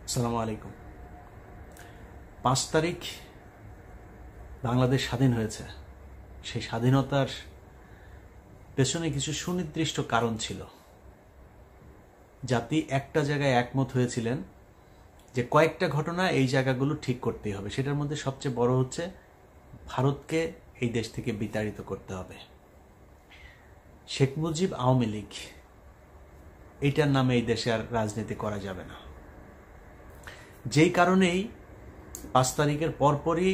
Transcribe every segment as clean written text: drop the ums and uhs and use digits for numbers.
আসসালামু আলাইকুম। 5 তারিখ বাংলাদেশ স্বাধীন হয়েছে। সেই স্বাধীনতার পেছনে কিছু সুনির্দিষ্ট কারণ ছিল। জাতি একটা জায়গায় একমত হয়েছিলেন যে কয়েকটা ঘটনা এই জায়গাগুলো ঠিক করতেই হবে। সেটার মধ্যে সবচেয়ে বড় হচ্ছে ভারতকে এই দেশ থেকে বিতাড়িত করতে হবে। শেখ মুজিব আওয়ামী লীগ এইটার নামে এই দেশে আর রাজনীতি করা যাবে না। যেই কারণেই 5 তারিখের পরপরই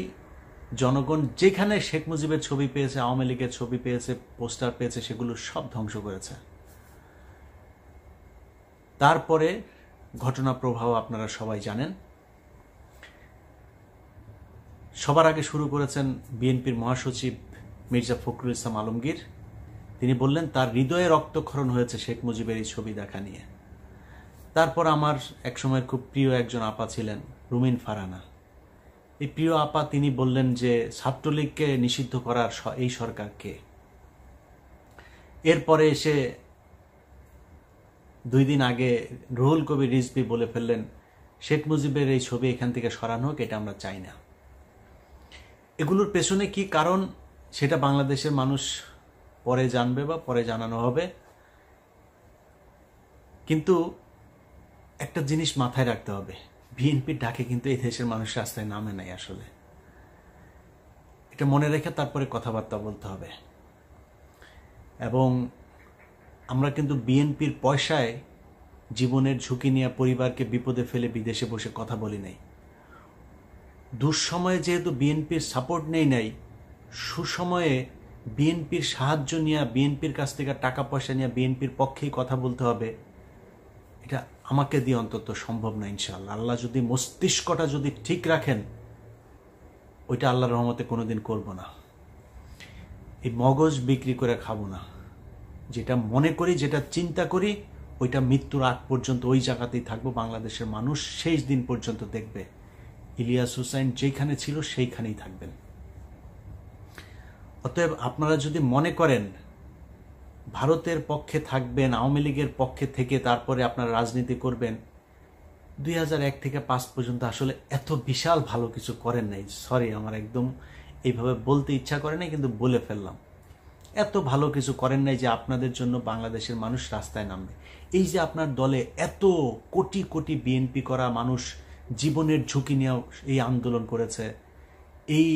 জনগণ যেখানে শেখ মুজিবের ছবি পেয়েছে, আওয়ামী লীগের ছবি পেয়েছে, পোস্টার পেয়েছে, সেগুলো সব ধ্বংস করেছে। তারপরে ঘটনা প্রবাহ আপনারা সবাই জানেন। সবার আগে শুরু করেছেন বিএনপির মহাসচিব মির্জা ফখরুল ইসলাম আলমগীর। তিনি বললেন তার হৃদয়ে রক্তক্ষরণ হয়েছে শেখ মুজিবের এই ছবি দেখা নিয়ে। তারপর আমার একসময় খুব প্রিয় একজন আপা ছিলেন রুমিন ফারহানা। এই প্রিয় আপা তিনি বললেন যে ছাত্রলীগকে নিষিদ্ধ করার এই সরকার কে। এরপরে এসে 2 দিন আগে রুহুল কবির রিজভী বলে ফেললেন শেখ মুজিবের এই ছবি এখান থেকে সরানো হোক, এটা আমরা চাই না। এগুলোর পেছনে কি কারণ সেটা বাংলাদেশের মানুষ পরে জানবে বা পরে জানানো হবে। কিন্তু একটা জিনিস মাথায় রাখতে হবে, বিএনপির ডাকে কিন্তু এই দেশের মানুষ রাস্তায় নামে নাই। আসলে এটা মনে রেখে তারপরে কথাবার্তা বলতে হবে। এবং আমরা কিন্তু বিএনপির পয়সায় জীবনের ঝুঁকি নিয়ে পরিবারকে বিপদে ফেলে বিদেশে বসে কথা বলি নাই। দুঃসময়ে যেহেতু বিএনপির সাপোর্ট নেই নাই, সুসময়ে বিএনপির সাহায্য নিয়ে, বিএনপির কাছ থেকে টাকা পয়সা নিয়ে বিএনপির পক্ষেই কথা বলতে হবে। এটা আমাকে দিয়ে অন্তত সম্ভব না ইনশাআল্লাহ। আল্লাহ যদি মস্তিষ্কটা যদি ঠিক রাখেন, ওইটা আল্লাহর রহমতে কোনোদিন করব না। এই মগজ বিক্রি করে খাবো না। যেটা মনে করি, যেটা চিন্তা করি, ওইটা মৃত্যুর আগ পর্যন্ত ওই জায়গাতেই থাকবো। বাংলাদেশের মানুষ শেষ দিন পর্যন্ত দেখবে ইলিয়াস হোসাইন যেখানে ছিল সেইখানেই থাকবেন। অতএব আপনারা যদি মনে করেন ভারতের পক্ষে থাকবেন, আওয়ামী লীগের পক্ষে থেকে তারপরে আপনারা রাজনীতি করবেন, 2001 থেকে 5 পর্যন্ত আসলে এত বিশাল ভালো কিছু করেন নাই। সরি, আমার একদম এইভাবে বলতে ইচ্ছা করে নাই, কিন্তু বলে ফেললাম। এত ভালো কিছু করেন নাই যে আপনাদের জন্য বাংলাদেশের মানুষ রাস্তায় নামবে। এই যে আপনার দলে এত কোটি কোটি বিএনপি করা মানুষ জীবনের ঝুঁকি নিয়ে এই আন্দোলন করেছে, এই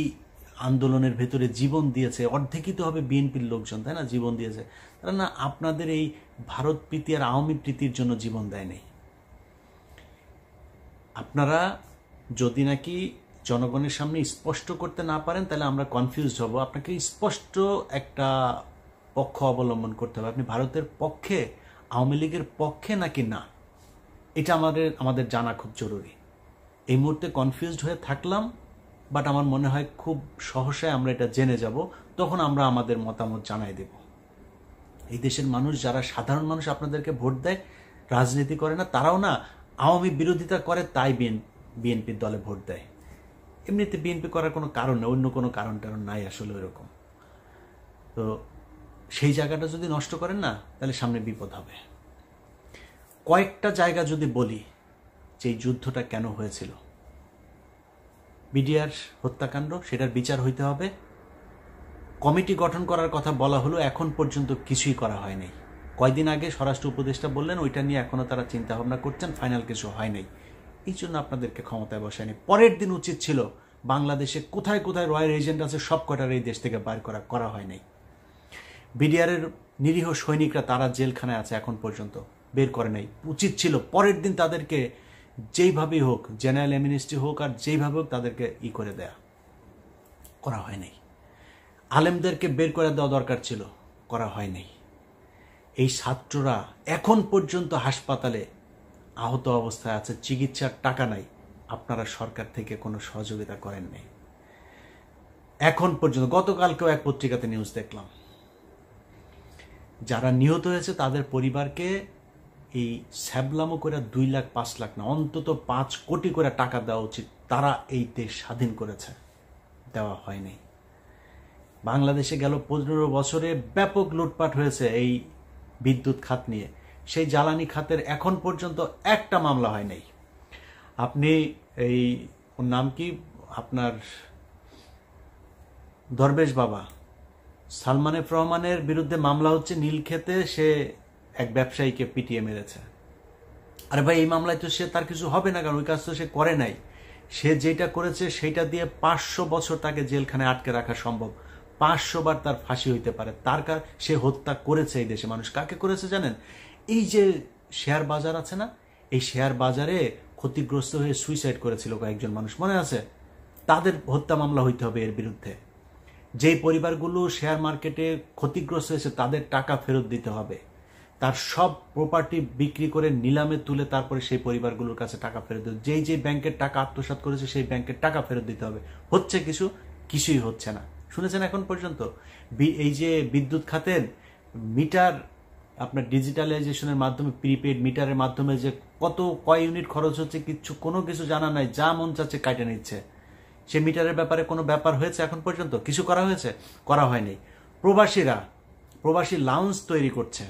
আন্দোলনের ভেতরে জীবন দিয়েছে, অর্ধেকই তো হবে বিএনপির লোকজন, তাই না? জীবন দিয়েছে তারা না আপনাদের এই ভারত প্রীতি আর আওয়ামী প্রীতির জন্য জীবন দেয় নাই। আপনারা যদি নাকি জনগণের সামনে স্পষ্ট করতে না পারেন, তাহলে আমরা কনফিউজড হব। আপনাকে স্পষ্ট একটা পক্ষ অবলম্বন করতে হবে। আপনি ভারতের পক্ষে, আওয়ামী লীগের পক্ষে নাকি না, এটা আমাদের জানা খুব জরুরি। এই মুহূর্তে কনফিউজড হয়ে থাকলাম, বাট আমার মনে হয় খুব সহসায় আমরা এটা জেনে যাব, তখন আমরা আমাদের মতামত জানাই দেব। এই দেশের মানুষ, যারা সাধারণ মানুষ আপনাদেরকে ভোট দেয়, রাজনীতি করে না, তারাও না আওয়ামী বিরোধিতা করে, তাই বিএনপির দলে ভোট দেয়। এমনিতে বিএনপি করার কোনো কারণ নেই, অন্য কোনো কারণ নাই আসলে ওইরকম। তো সেই জায়গাটা যদি নষ্ট করেন না, তাহলে সামনে বিপদ হবে। কয়েকটা জায়গা যদি বলি যে এই যুদ্ধটা কেন হয়েছিল, বিডিআর হত্যাকাণ্ড, সেটার বিচার হইতে হবে। কমিটি গঠন করার কথা বলা হলো, এখন পর্যন্ত কিছুই করা হয়নি। কয়দিন আগে স্বরাষ্ট্র উপদেষ্টা বললেন ওইটা নিয়ে এখনো তারা চিন্তা ভাবনা করছেন, ফাইনাল কিছু হয় নাই। এই জন্য আপনাদেরকে ক্ষমতায় বসায়নি। পরের দিন উচিত ছিল বাংলাদেশে কোথায় কোথায় রয়্যাল এজেন্ট আছে সব কটার এই দেশ থেকে বাইর করা হয় নাই। বিডিআরের নিরীহ সৈনিকরা তারা জেলখানায় আছে, এখন পর্যন্ত বের করে নাই। উচিত ছিল পরের দিন তাদেরকে যেইভাবেই হোক, জেনারেল অ্যামনেস্টি হোক আর যেইভাবে হোক, তাদেরকে করে দেয়া, করা হয় নাই। আলেমদেরকে বের করে দেওয়া দরকার ছিল, করা হয় নাই। এই ছাত্ররা এখন পর্যন্ত হাসপাতালে আহত অবস্থায় আছে, চিকিৎসার টাকা নাই। আপনারা সরকার থেকে কোনো সহযোগিতা করেন নাই এখন পর্যন্ত। গতকালকেও এক পত্রিকাতে নিউজ দেখলাম, যারা নিহত হয়েছে তাদের পরিবারকে এই স্যাবলামো করে 2 লাখ 5 লাখ না, অন্তত 5 কোটি করে টাকা দেওয়া উচিত। তারা এই দেশ স্বাধীন করেছে, দেওয়া হয়নি। বাংলাদেশে গেল 15 বছরে ব্যাপক লুটপাট হয়েছে এই বিদ্যুৎ খাত নিয়ে। সেই জ্বালানি খাতের এখন পর্যন্ত একটা মামলা হয় নাই। আপনি এই ওর নাম কি আপনার দরবেশ বাবা সালমান এফ রহমানের বিরুদ্ধে মামলা হচ্ছে নীলক্ষেতে, সে এক ব্যবসায়ীকে পিটিয়ে মেরেছে। আরে ভাই, এই মামলায় তো সে তার কিছু হবে না, কারণ ওই কাজ তো সে করে নাই। সে যেটা করেছে সেটা দিয়ে 500 বছর তাকে জেলখানে আটকে রাখা সম্ভব, 500 বার তার ফাঁসি হইতে পারে। তার সে হত্যা করেছে এই দেশে। মানুষ কাকে করেছে জানেন? এই যে শেয়ার বাজার আছে না, এই শেয়ার বাজারে ক্ষতিগ্রস্ত হয়ে সুইসাইড করেছিল কয়েকজন মানুষ, মনে আছে? তাদের হত্যা মামলা হইতে হবে এর বিরুদ্ধে। যেই পরিবারগুলো শেয়ার মার্কেটে ক্ষতিগ্রস্ত হয়েছে তাদের টাকা ফেরত দিতে হবে। তার সব প্রপার্টি বিক্রি করে নিলামে তুলে তারপরে সেই পরিবারগুলোর কাছে টাকা ফেরত দিতে, যেই ব্যাংকের টাকা আত্মসাৎ করেছে সেই ব্যাংকের টাকা ফেরত দিতে হবে। হচ্ছে কিছুই হচ্ছে না। শুনেছেন এখন পর্যন্ত? এই যে বিদ্যুৎ খাতের মিটার আপনার ডিজিটালাইজেশনের মাধ্যমে, প্রিপেড মিটারের মাধ্যমে যে কয় ইউনিট খরচ হচ্ছে কোনো কিছু জানা নাই, যা মন চাচ্ছে কাটে নিচ্ছে। সে মিটারের ব্যাপারে কোনো ব্যাপার হয়েছে এখন পর্যন্ত? কিছু করা হয়েছে? করা হয়নি। প্রবাসী লাউঞ্জ তৈরি করছে।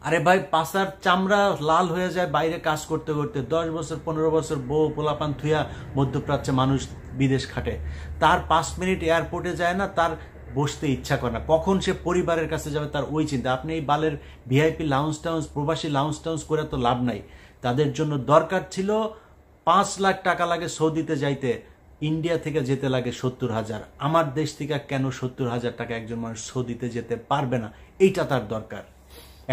আরে ভাই, পাশার চামড়া লাল হয়ে যায় বাইরে কাজ করতে করতে। 10 বছর 15 বছর বউ পোলাপান থুয়া মধ্যপ্রাচ্যে মানুষ বিদেশ খাটে, তার 5 মিনিট এয়ারপোর্টে যায় না, তার বসতে ইচ্ছা করে না। কখন সে পরিবারের কাছে যাবে তার ওই চিন্তা। আপনি এই বালের ভিআইপি লাউঞ্জ টাউন্স, প্রবাসী লাউঞ্জ টাউন্স করে তো লাভ নাই। তাদের জন্য দরকার ছিল 5 লাখ টাকা লাগে সৌদিতে যাইতে, ইন্ডিয়া থেকে যেতে লাগে 70,000। আমার দেশ থেকে কেন 70,000 টাকা একজন মানুষ সৌদিতে যেতে পারবে না? এইটা তার দরকার।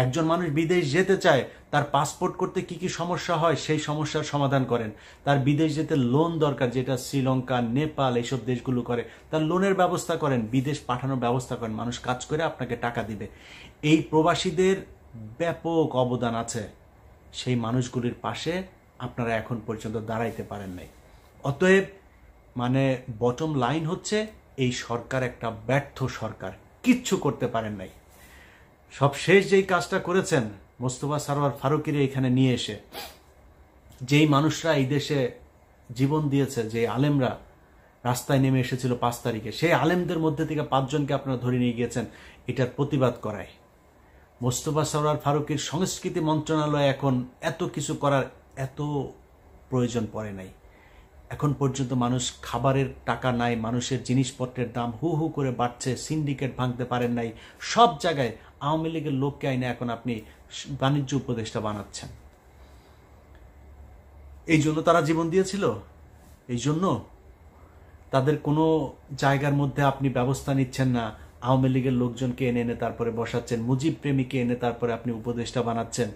একজন মানুষ বিদেশ যেতে চায়, তার পাসপোর্ট করতে কি কি সমস্যা হয় সেই সমস্যার সমাধান করেন। তার বিদেশ যেতে লোন দরকার, যেটা শ্রীলঙ্কা, নেপাল এইসব দেশগুলো করে, তার লোনের ব্যবস্থা করেন, বিদেশ পাঠানোর ব্যবস্থা করেন। মানুষ কাজ করে আপনাকে টাকা দিবে। এই প্রবাসীদের ব্যাপক অবদান আছে, সেই মানুষগুলির পাশে আপনারা এখন পর্যন্ত দাঁড়াইতে পারেন নাই। অতএব বটম লাইন হচ্ছে, এই সরকার একটা ব্যর্থ সরকার, কিচ্ছু করতে পারেন নাই। সবশেষ যেই কাজটা করেছেন মোস্তফা সরওয়ার ফারুকীরে এখানে নিয়ে এসে, যেই মানুষরা এই দেশে জীবন দিয়েছে, যে আলেমরা রাস্তায় নেমে এসেছিল 5 তারিখে, সেই আলেমদের মধ্যে থেকে 5 জনকে আপনারা ধরে নিয়ে গিয়েছেন এটার প্রতিবাদ করায়। মোস্তফা সরওয়ার ফারুকীর সংস্কৃতি মন্ত্রণালয় এখন এত কিছু করার এত প্রয়োজন পড়ে নাই। এখন পর্যন্ত মানুষ খাবারের টাকা নাই, মানুষের জিনিসপত্রের দাম হু হু করে বাড়ছে, সিন্ডিকেট ভাঙতে পারেন নাই। সব জায়গায় আওয়ামী লীগের লোককে আইনে এখন আপনি বাণিজ্য উপদেষ্টা বানাচ্ছেন। এই জন্য তারা জীবন দিয়েছিল? এই জন্য তাদের কোনো জায়গার মধ্যে আপনি ব্যবস্থা নিচ্ছেন না, আওয়ামী লীগের লোকজনকে এনে এনে তারপরে বসাচ্ছেন, মুজিব প্রেমীকে এনে তারপরে আপনি উপদেষ্টা বানাচ্ছেন।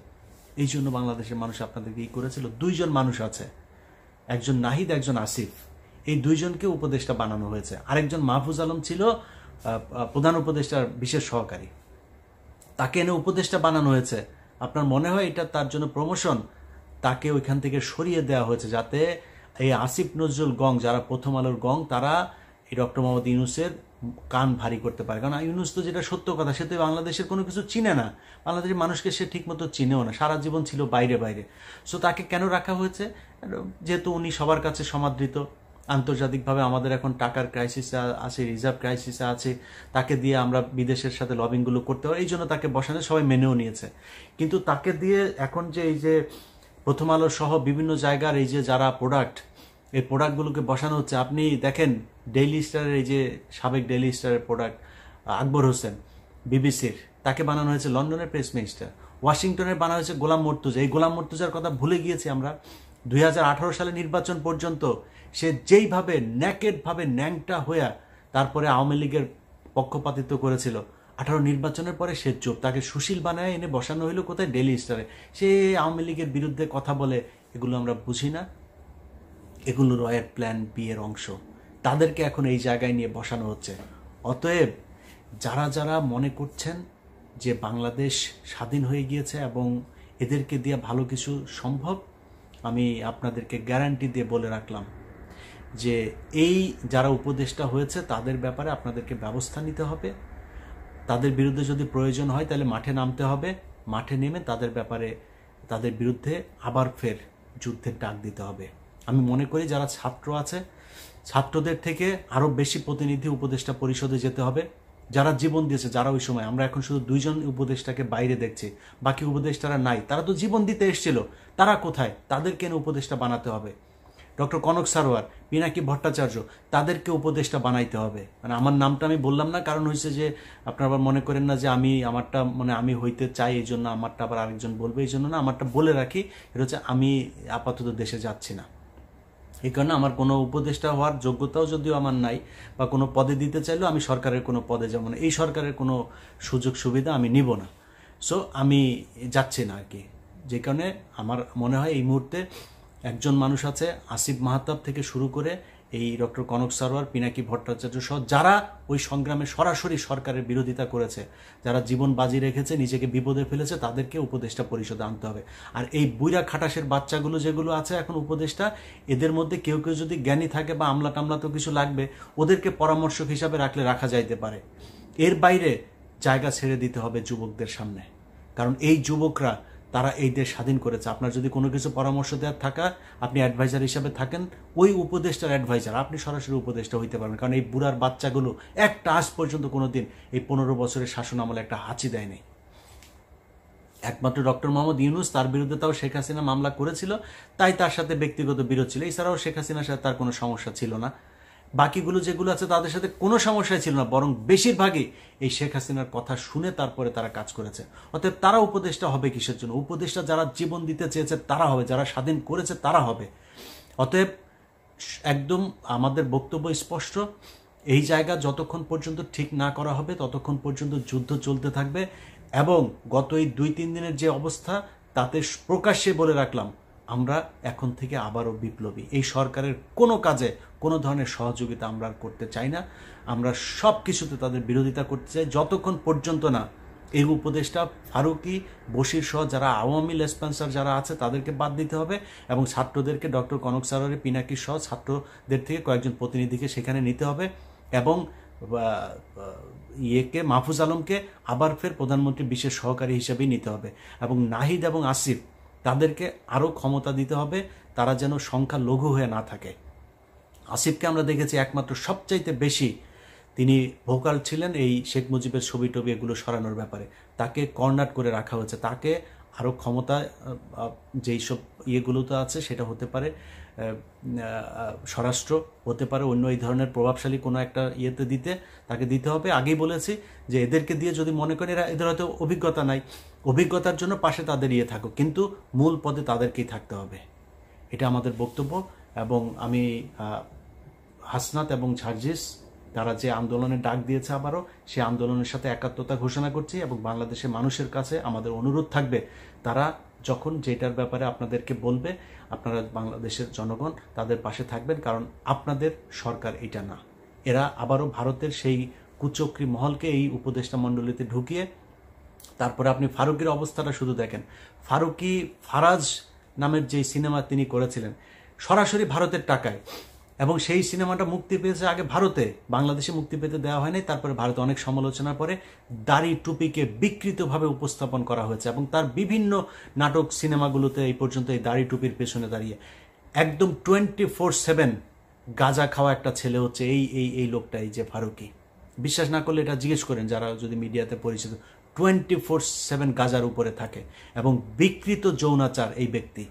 এই জন্য বাংলাদেশের মানুষ আপনাদেরকে কি করেছিল? 2 জন মানুষ আছে, একজন নাহিদ, একজন আসিফ, এই 2 জনকে উপদেষ্টা বানানো হয়েছে। আরেকজন মাহফুজ আলম ছিল প্রধান উপদেষ্টার বিশেষ সহকারী, তাকে এনে উপদেষ্টা বানানো হয়েছে। আপনার মনে হয় এটা তার জন্য প্রমোশন? তাকে ওইখান থেকে সরিয়ে দেওয়া হয়েছে যাতে এই আসিফ নজরুল গং, যারা প্রথম আলোর গং, তারা এই ডক্টর মোহাম্মদ ইউনূসের কান ভারী করতে পারে। কারণ ইউনূস তো যেটা সত্য কথা, সে তো বাংলাদেশের কোনো কিছু চিনে না, বাংলাদেশের মানুষকে সে ঠিকমতো চিনেও না, সারা জীবন ছিল বাইরে। সো তাকে কেন রাখা হয়েছে? যেহেতু উনি সবার কাছে সমাদৃত, আন্তর্জাতিকভাবে আমাদের এখন টাকার ক্রাইসিসে আছে, রিজার্ভ ক্রাইসিসে আছে, তাকে দিয়ে আমরা বিদেশের সাথে লবিংগুলো করতে পারি, এই জন্য তাকে বসানো, সবাই মেনেও নিয়েছে। কিন্তু তাকে দিয়ে এখন যে এই যে প্রথম আলো সহ বিভিন্ন জায়গার এই যে যারা প্রোডাক্ট, এই প্রোডাক্টগুলোকে বসানো হচ্ছে। আপনি দেখেন ডেইলি স্টারের এই যে সাবেক ডেইলি স্টারের প্রোডাক্ট আকবর হোসেন বিবিসির, তাকে বানানো হয়েছে লন্ডনের প্রেস মিনিস্টার। ওয়াশিংটনের বানানো হয়েছে গোলাম মর্তুজা। এই গোলাম মর্তুজার কথা ভুলে গিয়েছি আমরা। 2018 সালে নির্বাচন পর্যন্ত সে যেইভাবে ন্যাকেডভাবে ন্যাংটা হইয়া তারপরে আওয়ামী লীগের পক্ষপাতিত্ব করেছিল, 18 নির্বাচনের পরে সে চুপ। তাকে সুশীল বানায় এনে বসানো হইলো কোথায়? ডেইলি স্টারে। সে আওয়ামী লীগের বিরুদ্ধে কথা বলে, এগুলো আমরা বুঝি না? এগুলো রয়ের প্ল্যান বি এর অংশ। তাদেরকে এখন এই জায়গায় নিয়ে বসানো হচ্ছে। অতএব যারা যারা মনে করছেন যে বাংলাদেশ স্বাধীন হয়ে গিয়েছে এবং এদেরকে দিয়ে ভালো কিছু সম্ভব, আমি আপনাদেরকে গ্যারান্টি দিয়ে বলে রাখলাম যে এই যারা উপদেষ্টা হয়েছে তাদের ব্যাপারে আপনাদেরকে ব্যবস্থা নিতে হবে। তাদের বিরুদ্ধে যদি প্রয়োজন হয় তাহলে মাঠে নামতে হবে, মাঠে নেমে তাদের ব্যাপারে, তাদের বিরুদ্ধে আবার ফের যুদ্ধের ডাক দিতে হবে। আমি মনে করি যারা ছাত্র আছে, ছাত্রদের থেকে আরও বেশি প্রতিনিধি উপদেষ্টা পরিষদে যেতে হবে, যারা জীবন দিয়েছে, যারা ওই সময়, আমরা এখন শুধু 2 জন উপদেষ্টাকে বাইরে দেখছি, বাকি উপদেষ্টারা নাই। তারা তো জীবন দিতে এসেছিল, তারা কোথায়? তাদেরকে এনে উপদেষ্টা বানাতে হবে। ডক্টর কনক সারোয়ার, পিনাকি ভট্টাচার্য, তাদেরকে উপদেষ্টা বানাইতে হবে। মানে আমার নামটা আমি বললাম না, কারণ হয়েছে যে আপনারা আবার মনে করেন না যে আমারটা মানে আমি হইতে চাই, এই জন্য আমারটা আবার আরেকজন বলবে, এই জন্য না, আমারটা বলে রাখি। এটা হচ্ছে আমি আপাতত দেশে যাচ্ছি না, এই কারণে আমার কোনো উপদেষ্টা হওয়ার যোগ্যতাও যদিও আমার নাই, বা কোনো পদে দিতে চাইলেও আমি সরকারের কোনো পদে যাব না, এই সরকারের কোনো সুযোগ সুবিধা আমি নিব না। সো আমি যাচ্ছি না আর কি। যে কারণে আমার মনে হয় এই মুহূর্তে একজন মানুষ আছে, আসিফ মাহতাব থেকে শুরু করে এই ডক্টর কনক সারোয়ার, পিনাকি ভট্টাচার্য সহ যারা ওই সংগ্রামে সরাসরি সরকারের বিরোধিতা করেছে, যারা জীবন বাজি রেখেছে, নিজেকে বিপদে ফেলেছে, তাদেরকে উপদেষ্টা পরিষদে আনতে হবে। আর এই বুইরা খাটাসের বাচ্চাগুলো যেগুলো আছে এখন উপদেষ্টা, এদের মধ্যে কেউ কেউ যদি জ্ঞানী থাকে বা আমলা টামলা তো কিছু লাগবে, ওদেরকে পরামর্শক হিসাবে রাখা যাইতে পারে। এর বাইরে জায়গা ছেড়ে দিতে হবে যুবকদের সামনে, কারণ এই যুবকরা তারা এই দেশ স্বাধীন করেছে। আপনার যদি কোনো কিছু পরামর্শ দেওয়ার থাকা, আপনি অ্যাডভাইজার হিসাবে থাকেন, ওই উপদেষ্টার অ্যাডভাইজার, আপনি সরাসরি উপদেষ্টা হইতে পারবেন। কারণ এই বুড়ার বাচ্চাগুলো একটা আজ পর্যন্ত কোনোদিন এই 15 বছরের শাসন আমলে একটা হাঁচি দেয়নি। একমাত্র ডক্টর মোহাম্মদ ইউনূস, তার বিরুদ্ধে তাও শেখ হাসিনা মামলা করেছিল, তাই তার সাথে ব্যক্তিগত বিরোধ ছিল, এছাড়াও শেখ হাসিনার সাথে তার কোনো সমস্যা ছিল না। বাকিগুলো যেগুলো আছে তাদের সাথে কোনো সমস্যাই ছিল না, বরং বেশিরভাগই এই শেখ হাসিনার কথা শুনে তারপরে তারা কাজ করেছে। অতএব তারা উপদেষ্টা হবে কিসের জন্য? উপদেষ্টা যারা জীবন দিতে চেয়েছে তারা হবে, যারা স্বাধীন করেছে তারা হবে। অতএব একদম আমাদের বক্তব্য স্পষ্ট, এই জায়গা যতক্ষণ পর্যন্ত ঠিক না করা হবে ততক্ষণ পর্যন্ত যুদ্ধ চলতে থাকবে। এবং গত এই 2-3 দিনের যে অবস্থা, তাতে প্রকাশ্যে বলে রাখলাম, আমরা এখন থেকে আবারও বিপ্লবী। এই সরকারের কোনো কাজে কোনো ধরনের সহযোগিতা আমরা করতে চাই না, আমরা সব কিছুতে তাদের বিরোধিতা করতে চাই, যতক্ষণ পর্যন্ত না এই উপদেষ্টা ফারুকী, বশির সহ যারা আওয়ামী লেসপেন্সার যারা আছে তাদেরকে বাদ দিতে হবে, এবং ছাত্রদেরকে ডক্টর কনক সারোয়ার, পিনাকি সহ ছাত্রদের থেকে কয়েকজন প্রতিনিধিকে সেখানে নিতে হবে, এবং মাহফুজ আলমকে আবার ফের প্রধানমন্ত্রীর বিশেষ সহকারী হিসেবেই নিতে হবে, এবং নাহিদ এবং আসিফ তাদেরকে আরও ক্ষমতা দিতে হবে, তারা যেন সংখ্যা লঘু হয়ে না থাকে। আসিফকে আমরা দেখেছি একমাত্র সবচাইতে বেশি তিনি ভোকাল ছিলেন এই শেখ মুজিবের ছবি টবি এগুলো সরানোর ব্যাপারে, তাকে কর্নার করে রাখা হয়েছে। তাকে আরও ক্ষমতা, যেই সব ইয়েগুলো তো আছে, সেটা হতে পারে স্বরাষ্ট্র, হতে পারে অন্য এই ধরনের প্রভাবশালী কোনো একটা ইয়েতে তাকে দিতে হবে। আগেই বলেছি যে এদেরকে দিয়ে যদি মনে করেন এদের হয়তো অভিজ্ঞতা নাই, অভিজ্ঞতার জন্য পাশে তাদের ইয়ে থাকুক, কিন্তু মূল পদে তাদেরকেই থাকতে হবে, এটা আমাদের বক্তব্য। এবং আমি হাসনাত এবং ঝার্জিস তারা যে আন্দোলনের ডাক দিয়েছে, আবারও সে আন্দোলনের সাথে একাত্মতা ঘোষণা করছি, এবং বাংলাদেশের মানুষের কাছে আমাদের অনুরোধ থাকবে, তারা যখন যেটার ব্যাপারে আপনাদেরকে বলবে, আপনারা বাংলাদেশের জনগণ তাদের পাশে থাকবেন, কারণ আপনাদের সরকার এটা না। এরা আবারও ভারতের সেই কুচক্রী মহলকে এই উপদেষ্টা মণ্ডলীতে ঢুকিয়ে, তারপরে আপনি ফারুকের অবস্থাটা শুধু দেখেন। ফারাজ নামের যে সিনেমা তিনি করেছিলেন সরাসরি ভারতের টাকায়, এবং সেই সিনেমাটা মুক্তি পেয়েছে আগে ভারতে, বাংলাদেশে মুক্তি পেতে দেওয়া হয়নি। তারপরে ভারতে অনেক সমালোচনার পরে দাড়ি টুপিকে বিকৃতভাবে উপস্থাপন করা হয়েছে, এবং তার বিভিন্ন নাটক সিনেমাগুলোতে এই পর্যন্ত এই দাড়ি টুপির পেছনে দাঁড়িয়ে একদম 24/7 গাঁজা খাওয়া একটা ছেলে হচ্ছে এই লোকটা, এই যে ফারুকী। বিশ্বাস না করলে এটা জিজ্ঞেস করেন যারা যদি মিডিয়াতে পরিচিত, 24/7 গাঁজার উপরে থাকে, এবং বিকৃত যৌনাচার এই ব্যক্তি,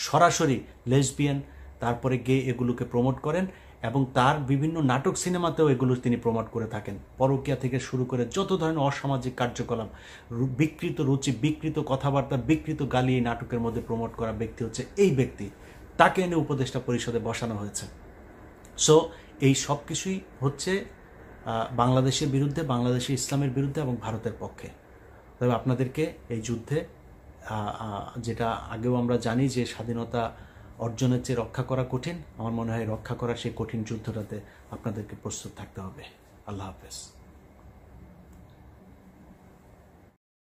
সরাসরি লেসবিয়ান, তারপরে গে, এগুলোকে প্রমোট করেন, এবং তার বিভিন্ন নাটক সিনেমাতেও এগুলো তিনি প্রমোট করে থাকেন। পরকীয়া থেকে শুরু করে যত ধরনের অসামাজিক কার্যকলাপ, বিকৃত রুচি, বিকৃত কথাবার্তা, বিকৃত গালি এই নাটকের মধ্যে প্রমোট করা ব্যক্তি হচ্ছে এই ব্যক্তি, তাকে এনে উপদেষ্টা পরিষদে বসানো হয়েছে। সো এই সব কিছুই হচ্ছে বাংলাদেশের বিরুদ্ধে, বাংলাদেশের ইসলামের বিরুদ্ধে এবং ভারতের পক্ষে। তবে আপনাদেরকে এই যুদ্ধে, যেটা আগেও আমরা জানি যে স্বাধীনতা অর্জনের চেয়ে রক্ষা করা কঠিন, আমার মনে হয় রক্ষা করার সেই কঠিন যুদ্ধটাতে আপনাদেরকে প্রস্তুত থাকতে হবে। আল্লাহ হাফেজ।